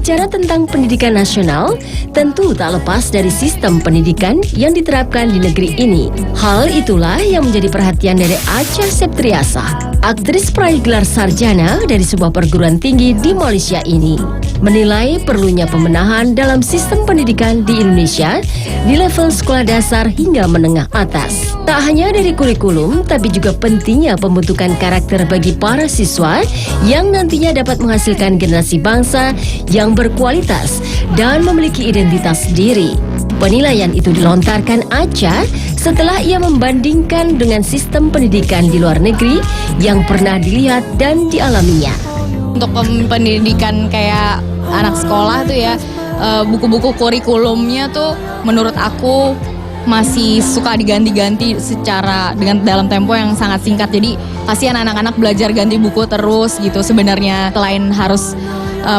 Berbicara tentang pendidikan nasional, tentu tak lepas dari sistem pendidikan yang diterapkan di negeri ini. Hal itulah yang menjadi perhatian dari Acha Septriasa, aktris peraih gelar sarjana dari sebuah perguruan tinggi di Malaysia ini, menilai perlunya pembenahan dalam sistem pendidikan di Indonesia di level sekolah dasar hingga menengah atas. Tak hanya dari kurikulum, tapi juga pentingnya pembentukan karakter bagi para siswa yang nantinya dapat menghasilkan generasi bangsa yang berkualitas dan memiliki identitas diri. Penilaian itu dilontarkan Acha setelah ia membandingkan dengan sistem pendidikan di luar negeri yang pernah dilihat dan dialaminya. Untuk pendidikan kayak anak sekolah tuh ya, buku-buku kurikulumnya tuh menurut aku masih suka diganti-ganti dengan dalam tempo yang sangat singkat. Jadi kasihan anak-anak belajar ganti buku terus gitu. Sebenarnya selain harus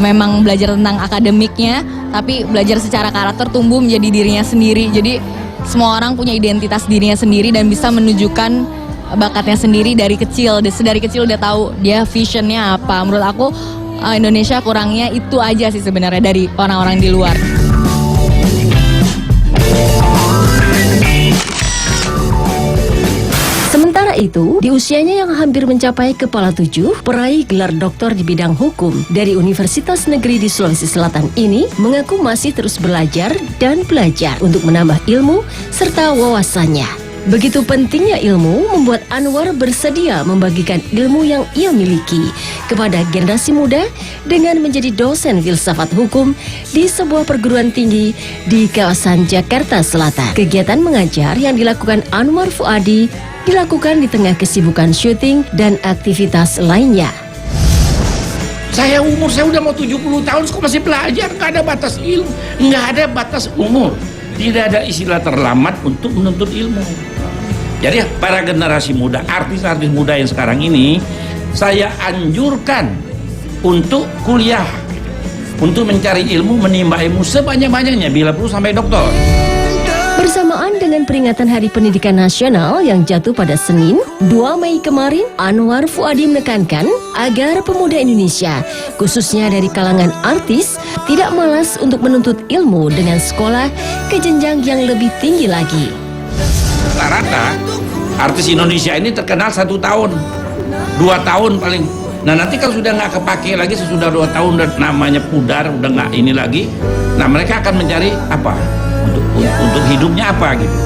memang belajar tentang akademiknya, tapi belajar secara karakter, tumbuh menjadi dirinya sendiri. Jadi semua orang punya identitas dirinya sendiri dan bisa menunjukkan bakatnya sendiri dari kecil. Dari kecil udah tahu dia visionnya apa. Menurut aku Indonesia kurangnya itu aja sih sebenarnya dari orang-orang di luar. Sementara itu, di usianya yang hampir mencapai kepala 7, peraih gelar doktor di bidang hukum dari Universitas Negeri di Sulawesi Selatan ini mengaku masih terus belajar dan belajar untuk menambah ilmu serta wawasannya. Begitu pentingnya ilmu membuat Anwar bersedia membagikan ilmu yang ia miliki kepada generasi muda dengan menjadi dosen filsafat hukum di sebuah perguruan tinggi di kawasan Jakarta Selatan. Kegiatan mengajar yang dilakukan Anwar Fuadi dilakukan di tengah kesibukan syuting dan aktivitas lainnya. Saya udah mau 70 tahun kok masih belajar, nggak ada batas ilmu, nggak ada batas umur, tidak ada istilah terlambat untuk menuntut ilmu. Jadi para generasi muda, artis-artis muda yang sekarang ini, saya anjurkan untuk kuliah, untuk mencari ilmu, menimba ilmu sebanyak-banyaknya, bila perlu sampai doktor. Bersamaan dengan peringatan Hari Pendidikan Nasional yang jatuh pada Senin, 2 Mei kemarin, Anwar Fuadi menekankan agar pemuda Indonesia, khususnya dari kalangan artis, tidak malas untuk menuntut ilmu dengan sekolah ke jenjang yang lebih tinggi lagi. Rata-rata artis Indonesia ini terkenal 1 tahun, 2 tahun paling. Nah nanti kalau sudah nggak kepake lagi, sesudah 2 tahun udah namanya pudar, udah nggak ini lagi, nah mereka akan mencari apa? Untuk hidupnya apa gitu.